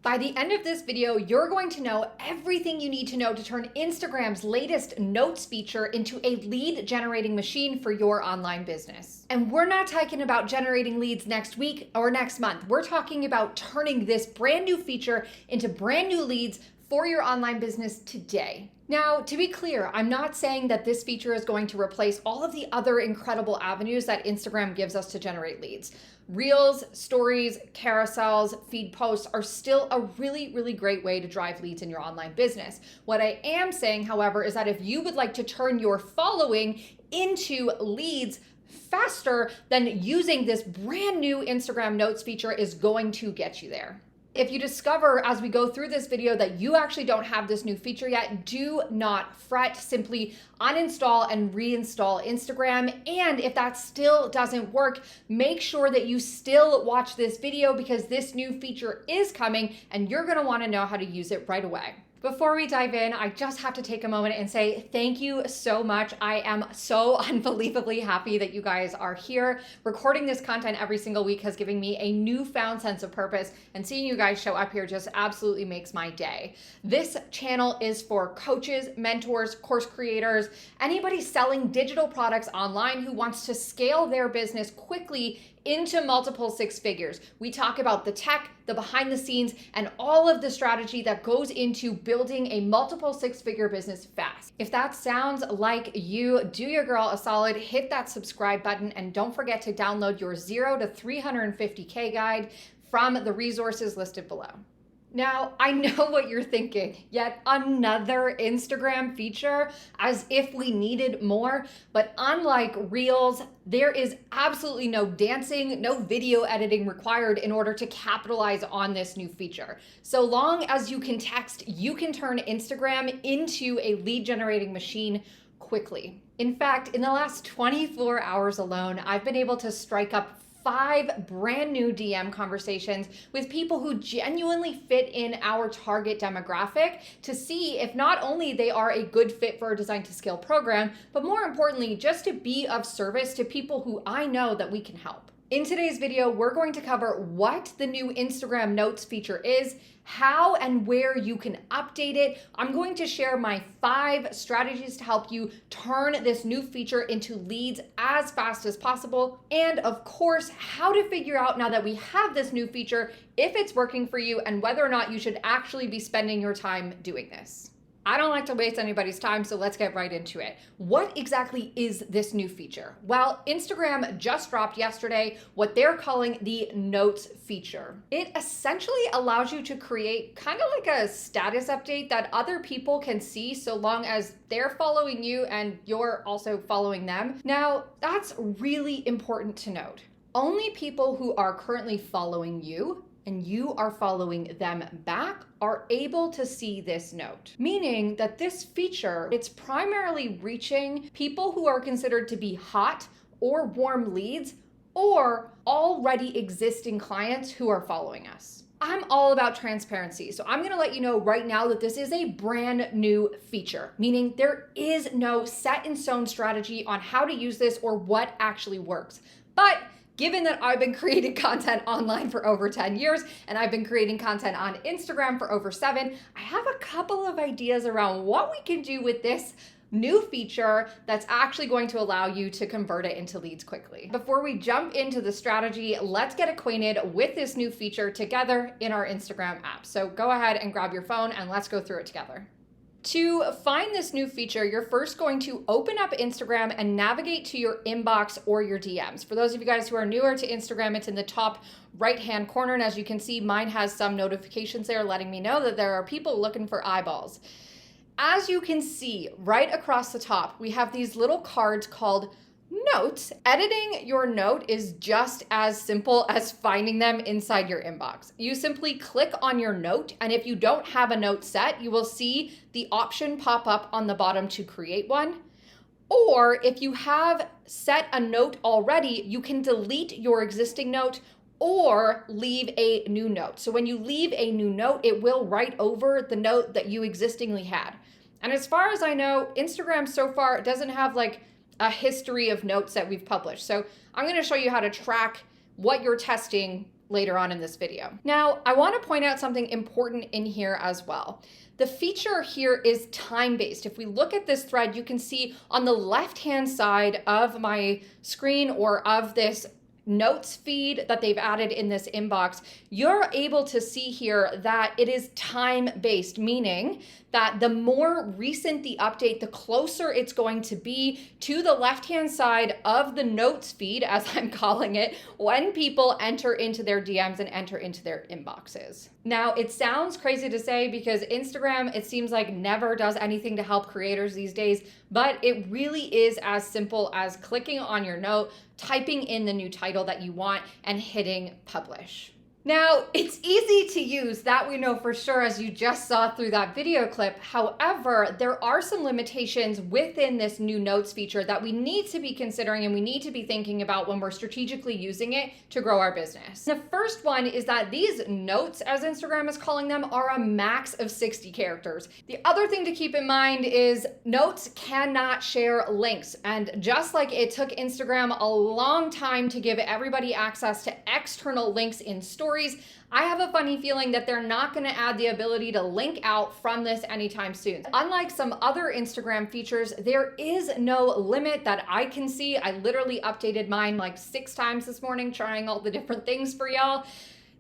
By the end of this video, you're going to know everything you need to know to turn Instagram's latest notes feature into a lead generating machine for your online business. And we're not talking about generating leads next week or next month. We're talking about turning this brand new feature into brand new leads for your online business today. Now, to be clear, I'm not saying that this feature is going to replace all of the other incredible avenues that Instagram gives us to generate leads. Reels, stories, carousels, feed posts are still a really great way to drive leads in your online business. What I am saying, however, is that if you would like to turn your following into leads faster, then using this brand new Instagram Notes feature is going to get you there. If you discover as we go through this video that you actually don't have this new feature yet, do not fret. Simply uninstall and reinstall Instagram. And if that still doesn't work, make sure that you still watch this video because this new feature is coming and you're gonna wanna know how to use it right away. Before we dive in, I just have to take a moment and say thank you so much. I am so unbelievably happy that you guys are here. Recording this content every single week has given me a newfound sense of purpose, and seeing you guys show up here just absolutely makes my day. This channel is for coaches, mentors, course creators, anybody selling digital products online who wants to scale their business quickly into multiple six figures. We talk about the tech, the behind the scenes, and all of the strategy that goes into building a multiple six-figure business fast. If that sounds like you, do your girl a solid, hit that subscribe button, and don't forget to download your 0 to 350K guide from the resources listed below. Now, I know what you're thinking, yet another Instagram feature, as if we needed more, but unlike Reels, there is absolutely no dancing, no video editing required in order to capitalize on this new feature. So long as you can text, you can turn Instagram into a lead generating machine quickly. In fact, in the last 24 hours alone, I've been able to strike up 5 brand new DM conversations with people who genuinely fit in our target demographic to see if not only they are a good fit for our Design to Scale program, but more importantly, just to be of service to people who I know that we can help. In today's video, we're going to cover what the new Instagram Notes feature is, how and where you can update it. I'm going to share my 5 strategies to help you turn this new feature into leads as fast as possible. And of course, how to figure out now that we have this new feature, if it's working for you and whether or not you should actually be spending your time doing this. I don't like to waste anybody's time, so let's get right into it. What exactly is this new feature? Well, Instagram just dropped yesterday what they're calling the Notes feature. It essentially allows you to create kind of like a status update that other people can see so long as they're following you and you're also following them. Now, that's really important to note. Only people who are currently following you and you are following them back are able to see this note. Meaning that this feature, it's primarily reaching people who are considered to be hot or warm leads or already existing clients who are following us. I'm all about transparency, so I'm gonna let you know right now that this is a brand new feature, meaning there is no set in stone strategy on how to use this or what actually works. But given that I've been creating content online for over 10 years and I've been creating content on Instagram for over 7, I have a couple of ideas around what we can do with this new feature that's actually going to allow you to convert it into leads quickly. Before we jump into the strategy, let's get acquainted with this new feature together in our Instagram app. So go ahead and grab your phone and let's go through it together. To find this new feature, you're first going to open up Instagram and navigate to your inbox or your DMs. For those of you guys who are newer to Instagram, it's in the top right-hand corner. And as you can see, mine has some notifications there letting me know that there are people looking for eyeballs. As you can see right across the top, we have these little cards called Notes. Editing your note is just as simple as finding them inside your inbox. You simply click on your note, and if you don't have a note set, you will see the option pop up on the bottom to create one. Or if you have set a note already, you can delete your existing note or leave a new note. So when you leave a new note, it will write over the note that you existingly had. And as far as I know, Instagram so far doesn't have like a history of notes that we've published. So I'm going to show you how to track what you're testing later on in this video. Now, I want to point out something important in here as well. The feature here is time-based. If we look at this thread, you can see on the left-hand side of my screen or of this notes feed that they've added in this inbox, you're able to see here that it is time-based, meaning that the more recent the update, the closer it's going to be to the left-hand side of the notes feed, as I'm calling it, when people enter into their DMs and enter into their inboxes. Now, it sounds crazy to say because Instagram, it seems like, never does anything to help creators these days, but it really is as simple as clicking on your note, typing in the new title that you want, and hitting publish. Now, it's easy to use, that we know for sure, as you just saw through that video clip. However, there are some limitations within this new notes feature that we need to be considering and we need to be thinking about when we're strategically using it to grow our business. The first one is that these notes, as Instagram is calling them, are a max of 60 characters. The other thing to keep in mind is notes cannot share links. And just like it took Instagram a long time to give everybody access to external links in stories, I have a funny feeling that they're not going to add the ability to link out from this anytime soon. Unlike some other Instagram features, there is no limit that I can see. I literally updated mine like 6 times this morning, trying all the different things for y'all.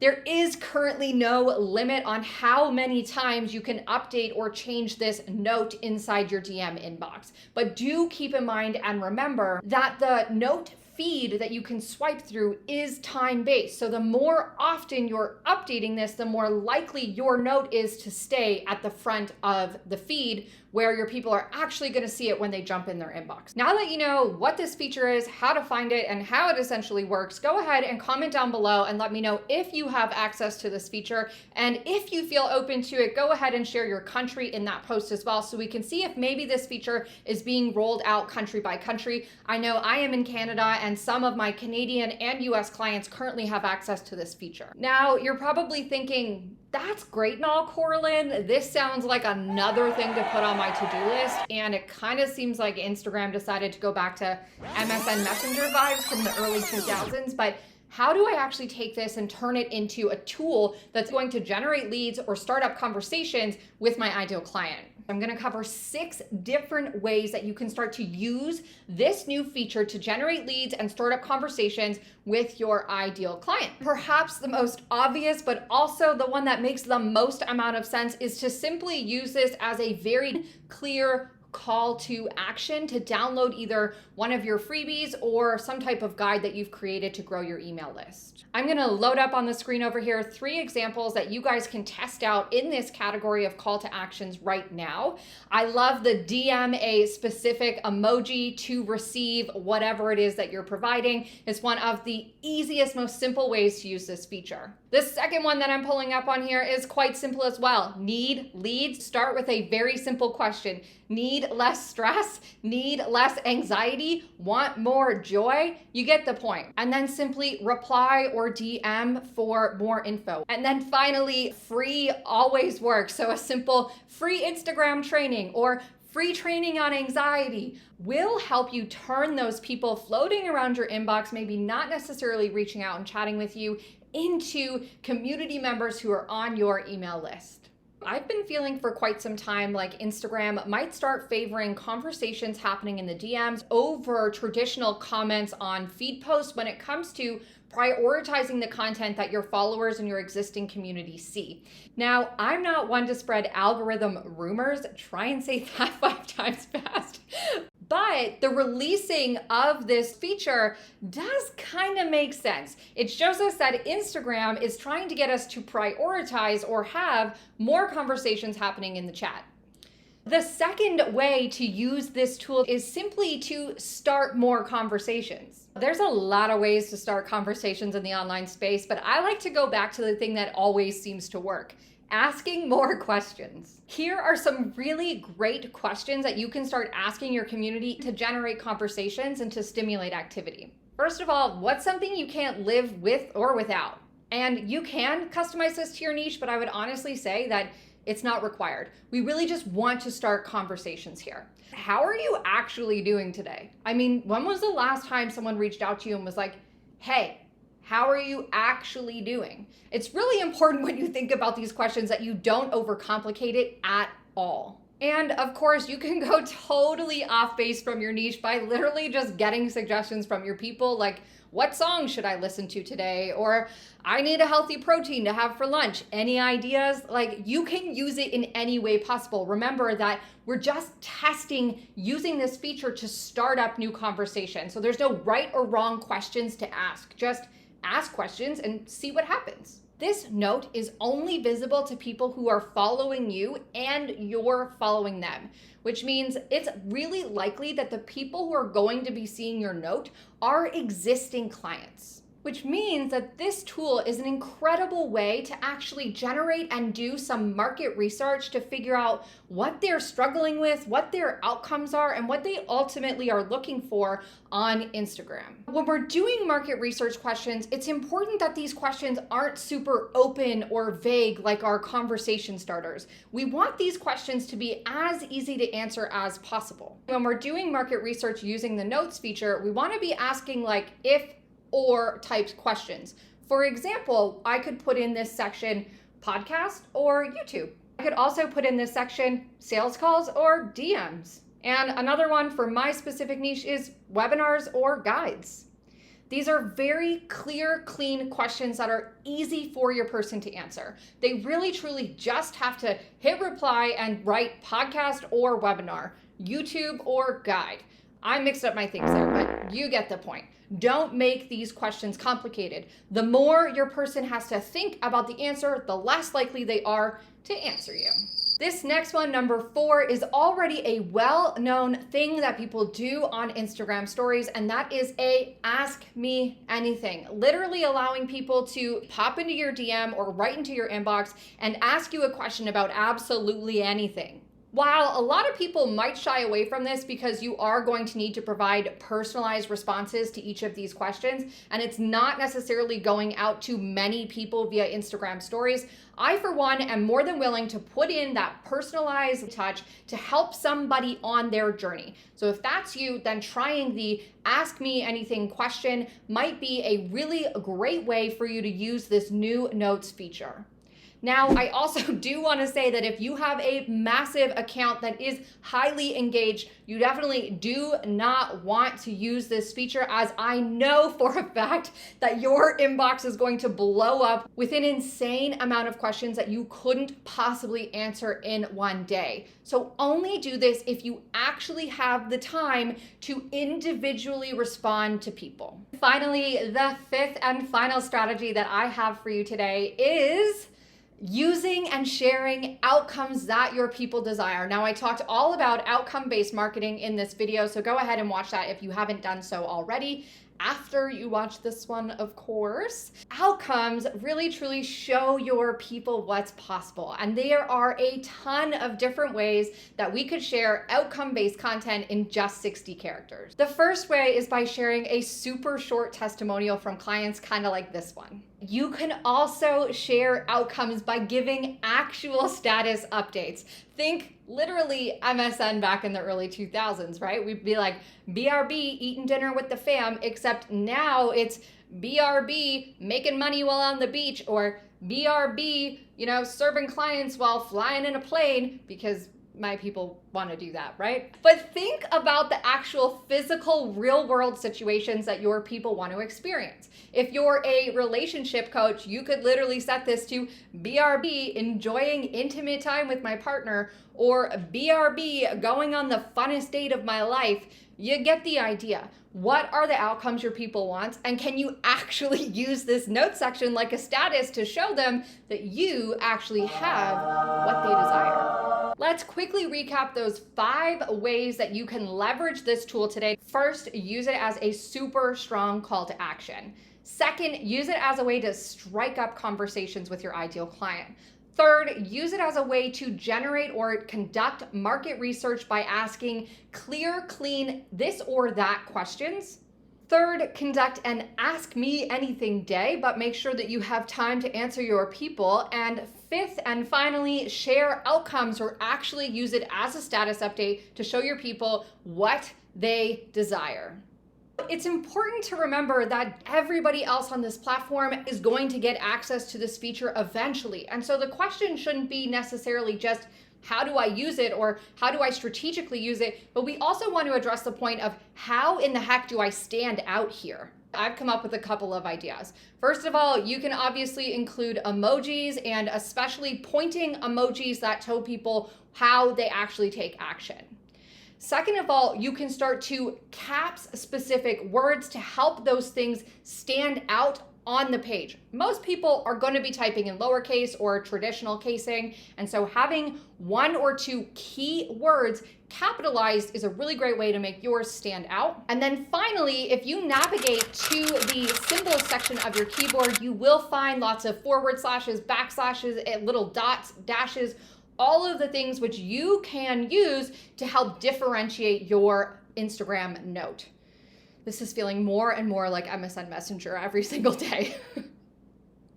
There is currently no limit on how many times you can update or change this note inside your DM inbox. But do keep in mind and remember that the note feed that you can swipe through is time-based. So the more often you're updating this, the more likely your note is to stay at the front of the feed where your people are actually going to see it when they jump in their inbox. Now that you know what this feature is, how to find it, and how it essentially works, go ahead and comment down below and let me know if you have access to this feature. And if you feel open to it, go ahead and share your country in that post as well so we can see if maybe this feature is being rolled out country by country. I know I am in Canada and some of my Canadian and US clients currently have access to this feature. Now, you're probably thinking, that's great and all, Cora-Lynn. This sounds like another thing to put on my to-do list, and it kind of seems like Instagram decided to go back to MSN Messenger vibes from the early 2000s, but how do I actually take this and turn it into a tool that's going to generate leads or start up conversations with my ideal client? I'm going to cover 6 different ways that you can start to use this new feature to generate leads and start up conversations with your ideal client. Perhaps the most obvious, but also the one that makes the most amount of sense, is to simply use this as a very clear call to action to download either one of your freebies or some type of guide that you've created to grow your email list. I'm going to load up on the screen over here 3 examples that you guys can test out in this category of call to actions right now. I love the DM a specific emoji to receive whatever it is that you're providing. It's one of the easiest, most simple ways to use this feature. The second one that I'm pulling up on here is quite simple as well. Need leads? Start with a very simple question. Need less stress? Need less anxiety? Want more joy? You get the point. And then simply reply or DM for more info. And then finally, free always works. So a simple free Instagram training or free training on anxiety will help you turn those people floating around your inbox, maybe not necessarily reaching out and chatting with you, into community members who are on your email list. I've been feeling for quite some time like Instagram might start favoring conversations happening in the DMs over traditional comments on feed posts when it comes to prioritizing the content that your followers and your existing community see. Now, I'm not one to spread algorithm rumors. Try and say that 5 times fast. But the releasing of this feature does kind of make sense. It shows us that Instagram is trying to get us to prioritize or have more conversations happening in the chat. The second way to use this tool is simply to start more conversations. There's a lot of ways to start conversations in the online space, but I like to go back to the thing that always seems to work: asking more questions. Here are some really great questions that you can start asking your community to generate conversations and to stimulate activity. First of all, what's something you can't live with or without? And you can customize this to your niche, but I would honestly say that it's not required. We really just want to start conversations here. How are you actually doing today? I mean, when was the last time someone reached out to you and was like, hey, How are you actually doing? It's really important when you think about these questions that you don't overcomplicate it at all. And of course, you can go totally off base from your niche by literally just getting suggestions from your people, like, what song should I listen to today? Or I need a healthy protein to have for lunch. Any ideas? Like, you can use it in any way possible. Remember that we're just testing using this feature to start up new conversations. So there's no right or wrong questions to ask. Just ask questions and see what happens. This note is only visible to people who are following you and you're following them, which means it's really likely that the people who are going to be seeing your note are existing clients. Which means that this tool is an incredible way to actually generate and do some market research to figure out what they're struggling with, what their outcomes are, and what they ultimately are looking for on Instagram. When we're doing market research questions, it's important that these questions aren't super open or vague like our conversation starters. We want these questions to be as easy to answer as possible. When we're doing market research using the notes feature, we want to be asking like if or typed questions. For example, I could put in this section podcast or YouTube. I could also put in this section sales calls or DMs. And another one for my specific niche is webinars or guides. These are very clear, clean questions that are easy for your person to answer. They really, truly just have to hit reply and write podcast or webinar, YouTube or guide. I mixed up my things there, but you get the point. Don't make these questions complicated. The more your person has to think about the answer, the less likely they are to answer you. This next one, number 4, is already a well-known thing that people do on Instagram stories, and that is a ask me anything. Literally allowing people to pop into your DM or right into your inbox and ask you a question about absolutely anything. While a lot of people might shy away from this because you are going to need to provide personalized responses to each of these questions, and it's not necessarily going out to many people via Instagram stories, I, for one, am more than willing to put in that personalized touch to help somebody on their journey. So if that's you, then trying the ask me anything question might be a really great way for you to use this new notes feature. Now, I also do want to say that if you have a massive account that is highly engaged, you definitely do not want to use this feature, as I know for a fact that your inbox is going to blow up with an insane amount of questions that you couldn't possibly answer in one day. So only do this if you actually have the time to individually respond to people. Finally, the 5th and final strategy that I have for you today is using and sharing outcomes that your people desire. Now, I talked all about outcome-based marketing in this video, so go ahead and watch that if you haven't done so already. After you watch this one, of course. Outcomes really truly show your people what's possible. And there are a ton of different ways that we could share outcome-based content in just 60 characters. The first way is by sharing a super short testimonial from clients, kind of like this one. You can also share outcomes by giving actual status updates. Think literally MSN back in the early 2000s, right? We'd be like, BRB eating dinner with the fam, except now it's BRB making money while on the beach, or BRB, serving clients while flying in a plane, because my people want to do that, right? But think about the actual physical real world situations that your people want to experience. If you're a relationship coach, you could literally set this to BRB enjoying intimate time with my partner, or BRB going on the funnest date of my life. You get the idea. What are the outcomes your people want? And can you actually use this note section like a status to show them that you actually have what they desire? Let's quickly recap those 5 ways that you can leverage this tool today. First, use it as a super strong call to action. Second, use it as a way to strike up conversations with your ideal client. Third, use it as a way to generate or conduct market research by asking clear, clean, this or that questions. Third, conduct an Ask Me Anything day, but make sure that you have time to answer your people. And 5th and finally, share outcomes or actually use it as a status update to show your people what they desire. It's important to remember that everybody else on this platform is going to get access to this feature eventually. And so the question shouldn't be necessarily just how do I use it or how do I strategically use it, but we also want to address the point of how in the heck do I stand out here? I've come up with a couple of ideas. First of all, you can obviously include emojis, and especially pointing emojis that tell people how they actually take action. Second of all, you can start to caps specific words to help those things stand out on the page. Most people are going to be typing in lowercase or traditional casing, and so having one or two key words capitalized is a really great way to make yours stand out. And then finally, if you navigate to the symbols section of your keyboard, you will find lots of forward slashes, backslashes, little dots, dashes, all of the things which you can use to help differentiate your Instagram note. This is feeling more and more like MSN Messenger every single day.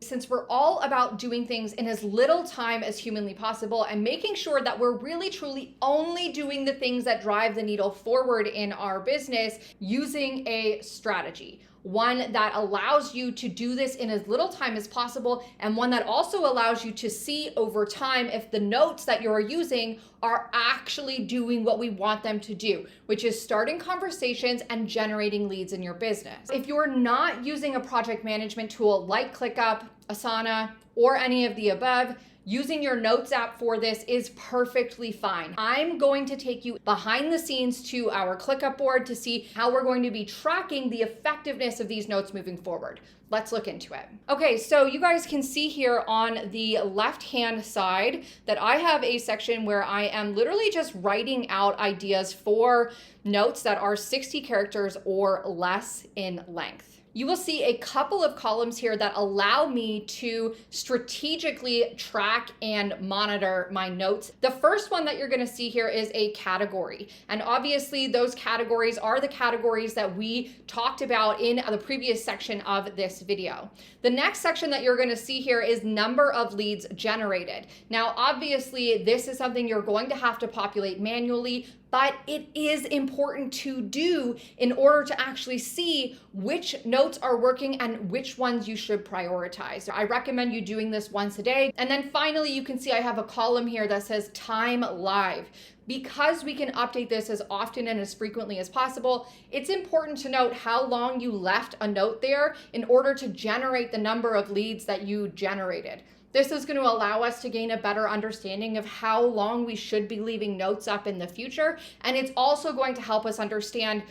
Since we're all about doing things in as little time as humanly possible and making sure that we're really truly only doing the things that drive the needle forward in our business using a strategy. One that allows you to do this in as little time as possible, and one that also allows you to see over time if the notes that you're using are actually doing what we want them to do, which is starting conversations and generating leads in your business. If you're not using a project management tool like ClickUp, Asana, or any of the above, using your notes app for this is perfectly fine. I'm going to take you behind the scenes to our ClickUp board to see how we're going to be tracking the effectiveness of these notes moving forward. Let's look into it. Okay, so you guys can see here on the left-hand side that I have a section where I am literally just writing out ideas for notes that are 60 characters or less in length. You will see a couple of columns here that allow me to strategically track and monitor my notes. The first one that you're going to see here is a category. And obviously those categories are the categories that we talked about in the previous section of this video. The next section that you're going to see here is number of leads generated. Now, obviously this is something you're going to have to populate manually, but it is important to do in order to actually see which notes are working and which ones you should prioritize. I recommend you doing this once a day. And then finally, you can see I have a column here that says time live. Because we can update this as often and as frequently as possible, it's important to note how long you left a note there in order to generate the number of leads that you generated. This is going to allow us to gain a better understanding of how long we should be leaving notes up in the future. And it's also going to help us understand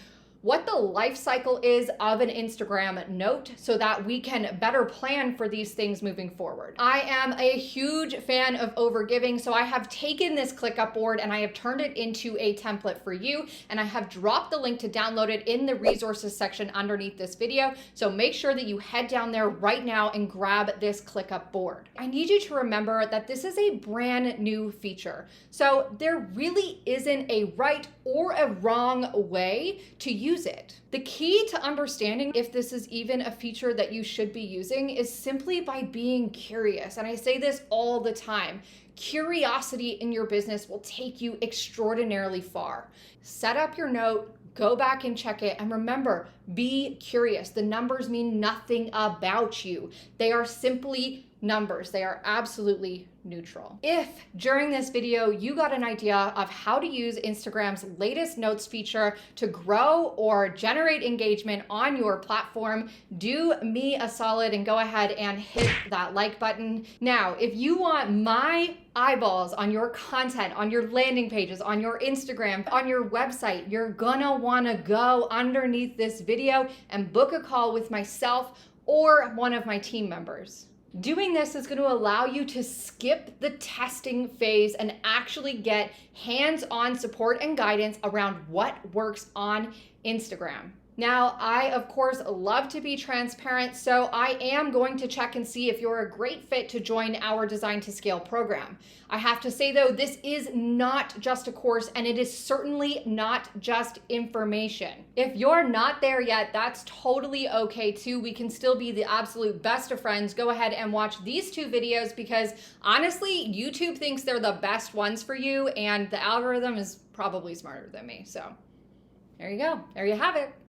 what the life cycle is of an Instagram note so that we can better plan for these things moving forward. I am a huge fan of overgiving, so I have taken this ClickUp board and I have turned it into a template for you, and I have dropped the link to download it in the resources section underneath this video, so make sure that you head down there right now and grab this ClickUp board. I need you to remember that this is a brand new feature, so there really isn't a right or a wrong way to use it. The key to understanding if this is even a feature that you should be using is simply by being curious. And I say this all the time. Curiosity in your business will take you extraordinarily far. Set up your note, go back and check it, and remember, be curious. The numbers mean nothing about you. They are simply numbers. They are absolutely neutral. If during this video you got an idea of how to use Instagram's latest notes feature to grow or generate engagement on your platform, do me a solid and go ahead and hit that like button. Now, if you want my eyeballs on your content, on your landing pages, on your Instagram, on your website, you're gonna wanna go underneath this video and book a call with myself or one of my team members. Doing this is going to allow you to skip the testing phase and actually get hands-on support and guidance around what works on Instagram. Now, I, of course, love to be transparent, so I am going to check and see if you're a great fit to join our Design to Scale program. I have to say, though, this is not just a course, and it is certainly not just information. If you're not there yet, that's totally okay, too. We can still be the absolute best of friends. Go ahead and watch these two videos because, honestly, YouTube thinks they're the best ones for you, and the algorithm is probably smarter than me. So there you go. There you have it.